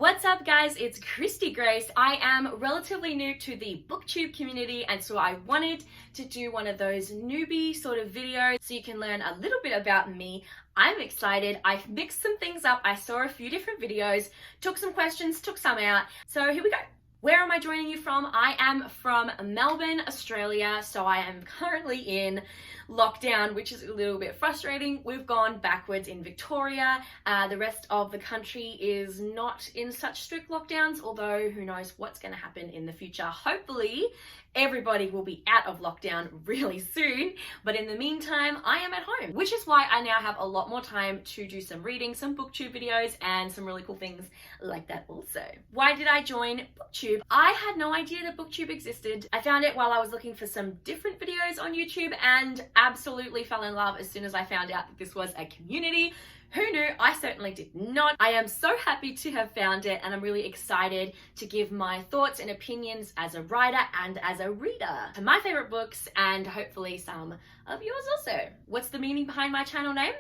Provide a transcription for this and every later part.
What's up guys, it's Christy Grace. I am relatively new to the Booktube community, and so I wanted to do one of those newbie sort of videos so you can learn a little bit about me. I'm excited. I've mixed some things up. I saw a few different videos, took some questions, took some out. So here we go. Where am I joining you from? I am from Melbourne, Australia, so I am currently in lockdown, which is a little bit frustrating. We've gone backwards in Victoria. The rest of the country is not in such strict lockdowns, although who knows what's going to happen in the future. Hopefully, everybody will be out of lockdown really soon, but in the meantime, I am at home, which is why I now have a lot more time to do some reading, some Booktube videos, and some really cool things like that also. Why did I join Booktube? I had no idea that Booktube existed. I found it while I was looking for some different videos on YouTube and absolutely fell in love as soon as I found out that this was a community. Who knew? I certainly did not. I am so happy to have found it, and I'm really excited to give my thoughts and opinions as a writer and as a reader to my favorite books, and hopefully some of yours also. What's the meaning behind my channel name?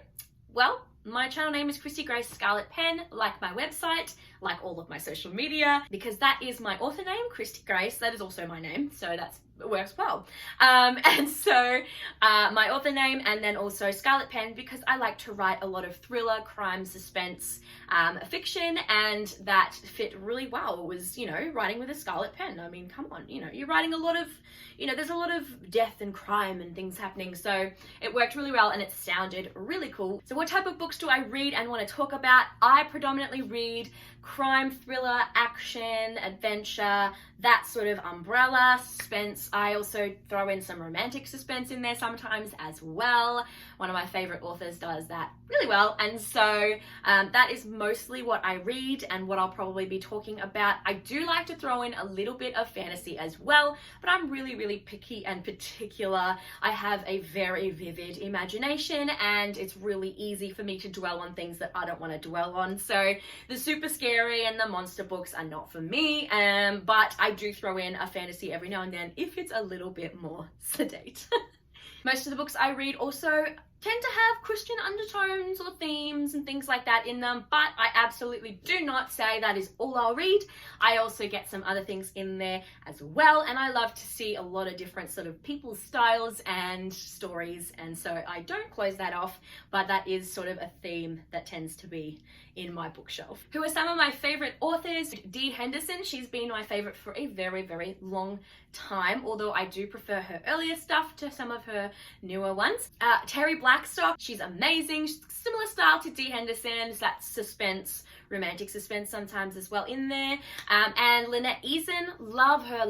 Well, my channel name is Christy Grace Scarlet Pen, like my website, like all of my social media, because that is my author name, Christy Grace. That is also my name, so it works well. And so my author name, and then also Scarlet Pen, because I like to write a lot of thriller, crime, suspense, fiction, and that fit really well. It was, writing with a scarlet pen. I mean, come on, you're writing a lot of, there's a lot of death and crime and things happening, so it worked really well and it sounded really cool. So what type of books do I read and want to talk about? I predominantly read crime, thriller, action, adventure, that sort of umbrella, suspense. I also throw in some romantic suspense in there sometimes as well. One of my favorite authors does that really well, and so that is mostly what I read and what I'll probably be talking about. I do like to throw in a little bit of fantasy as well, but I'm really picky and particular. I have a very vivid imagination, and it's really easy for me to dwell on things that I don't want to dwell on. So the super scary and the monster books are not for me, but I do throw in a fantasy every now and then if it's a little bit more sedate. Most of the books I read also tend to have Christian undertones or themes and things like that in them, but I absolutely do not say that is all I'll read. I also get some other things in there as well, and I love to see a lot of different sort of people's styles and stories, and so I don't close that off, but that is sort of a theme that tends to be in my bookshelf. Who are some of my favorite authors? Dee Henderson. She's been my favorite for a very long time, although I do prefer her earlier stuff to some of her newer ones. Terry Blackstock, she's amazing. Similar style to Dee Henderson, it's that suspense, romantic suspense sometimes as well in there. And Lynette Eason, love her.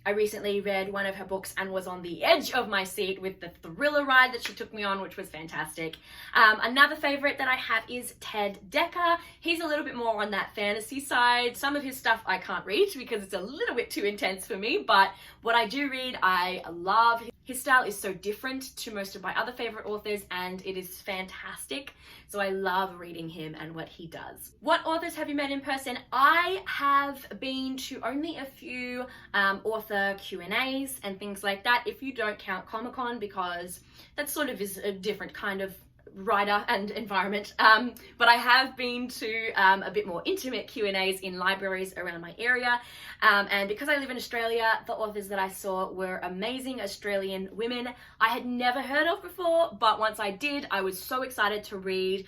I recently read one of her books and was on the edge of my seat with the thriller ride that she took me on, which was fantastic. Another favorite that I have is Ted Dekker. He's a little bit more on that fantasy side. Some of his stuff I can't read because it's a little bit too intense for me, but what I do read, I love. His style is so different to most of my other favorite authors, and it is fantastic. So I love reading him and what he does. What authors have you met in person? I have been to only a few author Q&As and things like that, if you don't count Comic-Con, because that sort of is a different kind of writer and environment, but I have been to a bit more intimate Q&As in libraries around my area, and because I live in Australia, the authors that I saw were amazing Australian women I had never heard of before, but once I did, I was so excited to read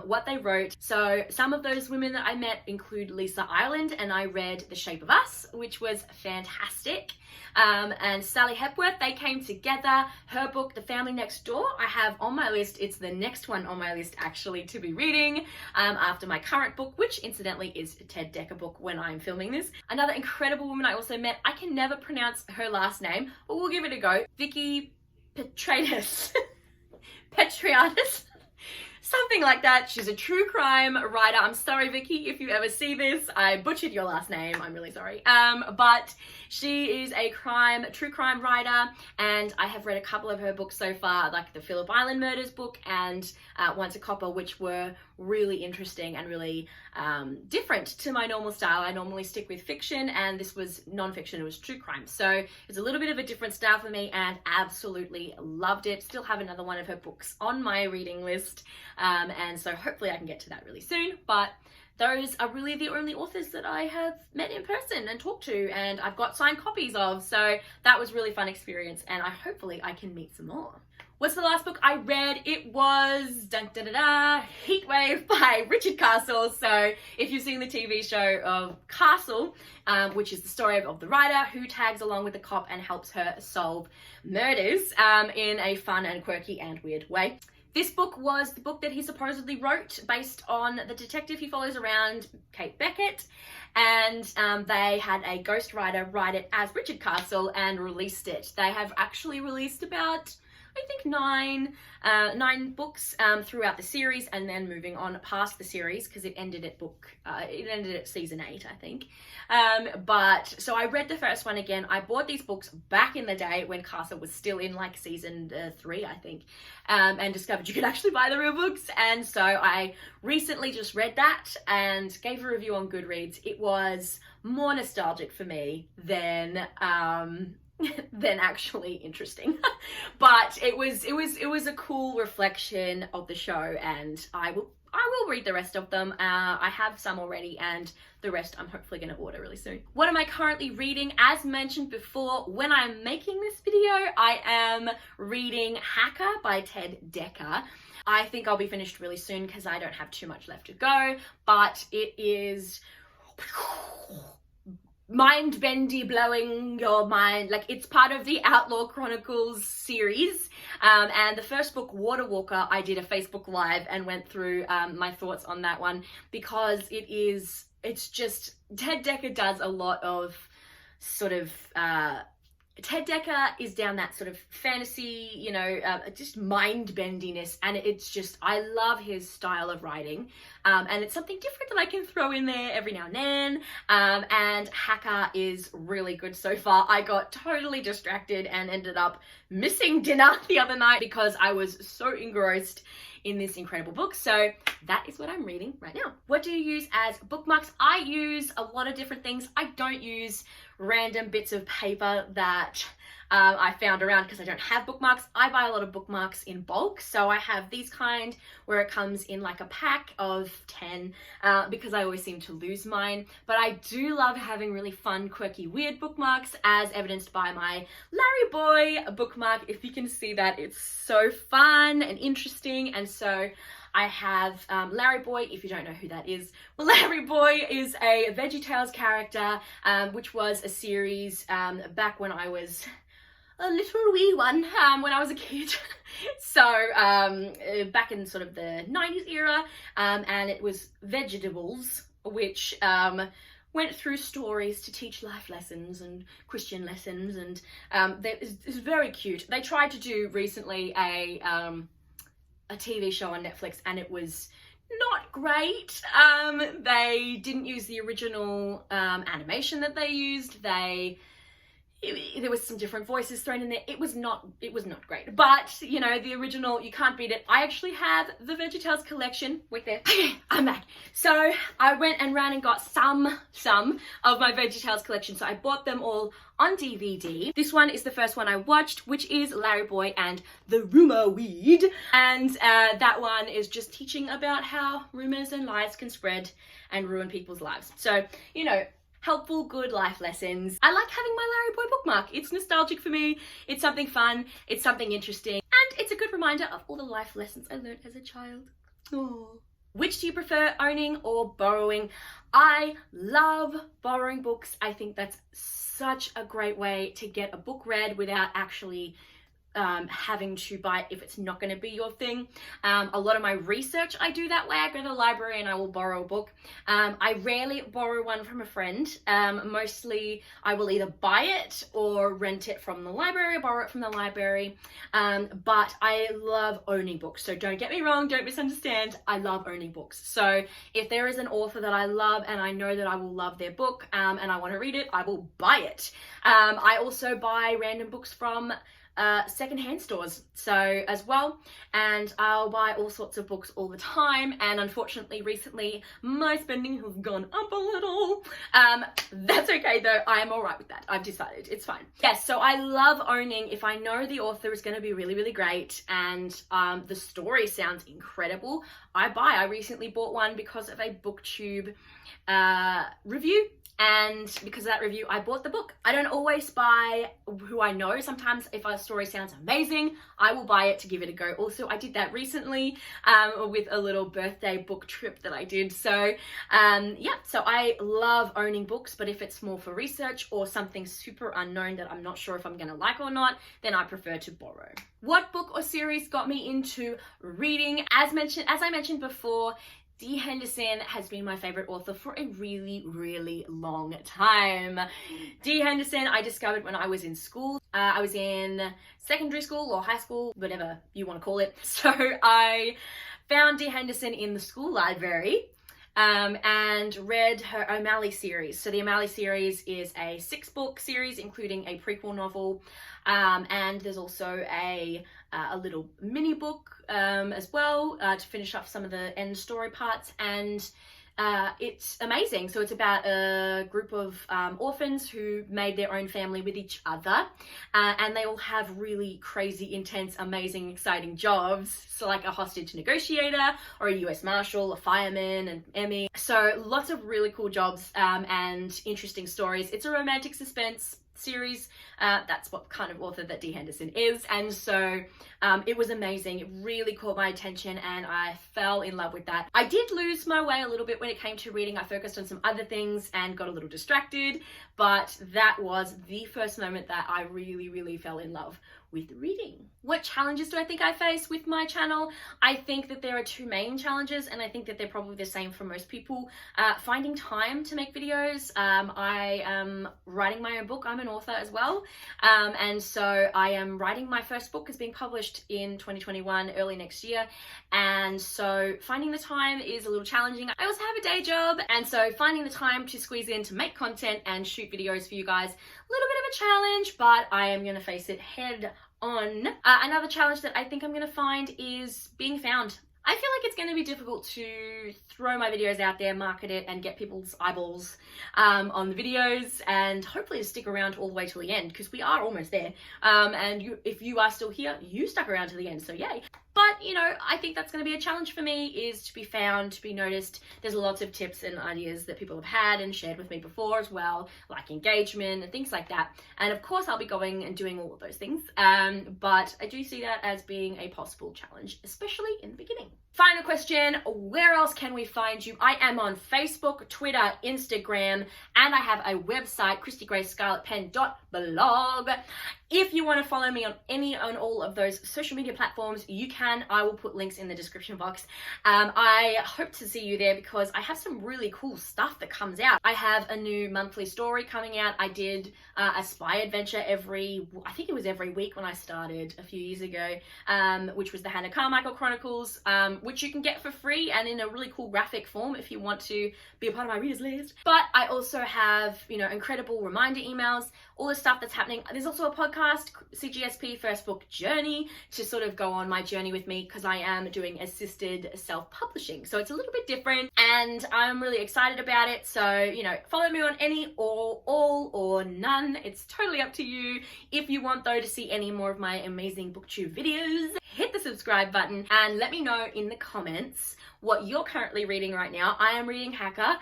what they wrote. So some of those women that I met include Lisa Ireland, and I read The Shape of Us, which was fantastic. And Sally Hepworth, they came together. Her book, The Family Next Door, I have on my list. It's the next one on my list actually to be reading after my current book, which incidentally is a Ted Dekker book when I'm filming this. Another incredible woman I also met, I can never pronounce her last name, but we'll give it a go. Vicky Petras. Petriatis. Something like that. She's a true crime writer. I'm sorry, Vicky, if you ever see this. I butchered your last name. I'm really sorry. But she is a true crime writer, and I have read a couple of her books so far, like the Phillip Island Murders book and Once a Copper, which were really interesting and really different to my normal style. I normally stick with fiction, and this was non-fiction. It was true crime. So it's a little bit of a different style for me, and absolutely loved it. Still have another one of her books on my reading list. And so hopefully I can get to that really soon, but those are really the only authors that I have met in person and talked to, and I've got signed copies of, so that was a really fun experience, and hopefully I can meet some more. What's the last book I read? It was Heatwave by Richard Castle. So if you've seen the TV show of Castle, which is the story of the writer who tags along with the cop and helps her solve murders in a fun and quirky and weird way. This book was the book that he supposedly wrote based on the detective he follows around, Kate Beckett, and they had a ghostwriter write it as Richard Castle and released it. They have actually released about, I think, nine books throughout the series, and then moving on past the series because it ended at season 8, I think. But so I read the first one again. I bought these books back in the day when Castle was still in like season 3, I think, and discovered you could actually buy the real books. And so I recently just read that and gave a review on Goodreads. It was more nostalgic for me than actually interesting. But it was a cool reflection of the show, and I will read the rest of them. I have some already, and the rest I'm hopefully going to order really soon. What am I currently reading? As mentioned before, when I'm making this video, I am reading Hacker by Ted Dekker. I think I'll be finished really soon because I don't have too much left to go, but it is mind-bendy, blowing your mind. Like, it's part of the Outlaw Chronicles series, and the first book, Water Walker, I did a Facebook Live and went through my thoughts on that one, because it's just, Ted Dekker does a lot of sort of Ted Dekker is down that sort of fantasy, you know, just mind-bendiness, and it's just, I love his style of writing, and it's something different that I can throw in there every now and then, and Hacker is really good so far. I got totally distracted and ended up missing dinner the other night because I was so engrossed in this incredible book. So that is what I'm reading right now. What do you use as bookmarks? I use a lot of different things. I don't use random bits of paper that I found around because I don't have bookmarks. I buy a lot of bookmarks in bulk. So I have these kind where it comes in like a pack of 10 because I always seem to lose mine. But I do love having really fun, quirky, weird bookmarks, as evidenced by my Larry Boy bookmark. If you can see that, it's so fun and interesting. And so I have Larry Boy. If you don't know who that is, well, Larry Boy is a VeggieTales character, which was a series back when I was a little wee one, when I was a kid. So back in sort of the 90s era, and it was Vegetables, which went through stories to teach life lessons and Christian lessons, and it's very cute. They tried to do recently a TV show on Netflix, and it was not great. They didn't use the original animation that they used. There was some different voices thrown in there. It was not great, but you know, the original, you can't beat it. I actually have the VeggieTales collection. Wait there. Okay, I'm back. So I went and ran and got some of my VeggieTales collection. So I bought them all on DVD. This one is the first one I watched, which is Larry Boy and the Rumor Weed, and that one is just teaching about how rumors and lies can spread and ruin people's lives. So, you know, helpful, good life lessons. I like having my Larry Boy bookmark. It's nostalgic for me. It's something fun. It's something interesting. And it's a good reminder of all the life lessons I learned as a child. Aww. Which do you prefer, owning or borrowing? I love borrowing books. I think that's such a great way to get a book read without actually having to buy it if it's not going to be your thing. A lot of my research I do that way. I go to the library and I will borrow a book. I rarely borrow one from a friend. Mostly I will either buy it or rent it from the library or borrow it from the library. But I love owning books. So don't get me wrong, don't misunderstand. I love owning books. So if there is an author that I love and I know that I will love their book and I want to read it, I will buy it. I also buy random books from secondhand stores so as well, and I'll buy all sorts of books all the time, and unfortunately recently my spending has gone up a little. That's okay though, I am alright with that. I've decided it's fine. Yes, so I love owning, if I know the author is going to be really, really great and the story sounds incredible, I buy. I recently bought one because of a Booktube review, and because of that review I bought the book. I don't always buy who I know. Sometimes if a story sounds amazing, I will buy it to give it a go. Also, I did that recently with a little birthday book trip that I did. So yeah, so I love owning books, but if it's more for research or something super unknown that I'm not sure if I'm gonna like or not, then I prefer to borrow. What book or series got me into reading? As I mentioned before, Dee Henderson has been my favorite author for a really, really long time. Dee Henderson I discovered when I was in school. I was in secondary school or high school, whatever you want to call it. So I found Dee Henderson in the school library and read her O'Malley series. So the O'Malley series is a 6-book series, including a prequel novel, and there's also a little mini book as well to finish off some of the end story parts, and it's amazing. So it's about a group of orphans who made their own family with each other, and they all have really crazy, intense, amazing, exciting jobs. So like a hostage negotiator, or a US Marshal, a fireman, an Emmy. So lots of really cool jobs and interesting stories. It's a romantic suspense series. That's what kind of author that Dee Henderson is, and so it was amazing. It really caught my attention and I fell in love with that. I did lose my way a little bit when it came to reading. I focused on some other things and got a little distracted, but that was the first moment that I really, really fell in love with reading. What challenges do I think I face with my channel? I think that there are 2 main challenges, and I think that they're probably the same for most people. Finding time to make videos. I am writing my own book. I'm an author as well, and so I am writing my first book. Is being published in 2021, early next year, and so finding the time is a little challenging. I also have a day job, and so finding the time to squeeze in to make content and shoot videos for you guys, a little bit of a challenge, but I am going to face it head on. Another challenge that I think I'm going to find is being found. I feel like it's going to be difficult to throw my videos out there, market it, and get people's eyeballs on the videos, and hopefully to stick around all the way till the end, because we are almost there. And if you are still here, you stuck around to the end, so yay. But, you know, I think that's going to be a challenge for me, is to be found, to be noticed. There's lots of tips and ideas that people have had and shared with me before as well, like engagement and things like that. And of course, I'll be going and doing all of those things. But I do see that as being a possible challenge, especially in the beginning. Final question, where else can we find you? I am on Facebook, Twitter, Instagram, and I have a website, christygracescarletpen.blog. If you want to follow me on all of those social media platforms, you can. I will put links in the description box. I hope to see you there because I have some really cool stuff that comes out. I have a new monthly story coming out. I did a spy adventure I think it was every week when I started a few years ago, which was the Hannah Carmichael Chronicles, which you can get for free and in a really cool graphic form if you want to be a part of my readers list. But I also have, you know, incredible reminder emails, all the stuff that's happening. There's also a podcast, CGSP First Book Journey, to sort of go on my journey with me, because I am doing assisted self-publishing. So it's a little bit different and I'm really excited about it. So, you know, follow me on any or all or none. It's totally up to you. If you want though to see any more of my amazing booktube videos, hit the subscribe button and let me know in the comments what you're currently reading right now. I am reading Hacker,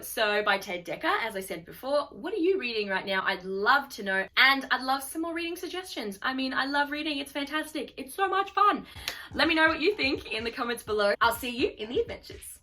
so by Ted Dekker, as I said before. What are you reading right now? I'd love to know, and I'd love some more reading suggestions. I mean, I love reading. It's fantastic. It's so much fun. Let me know what you think in the comments below. I'll see you in the adventures.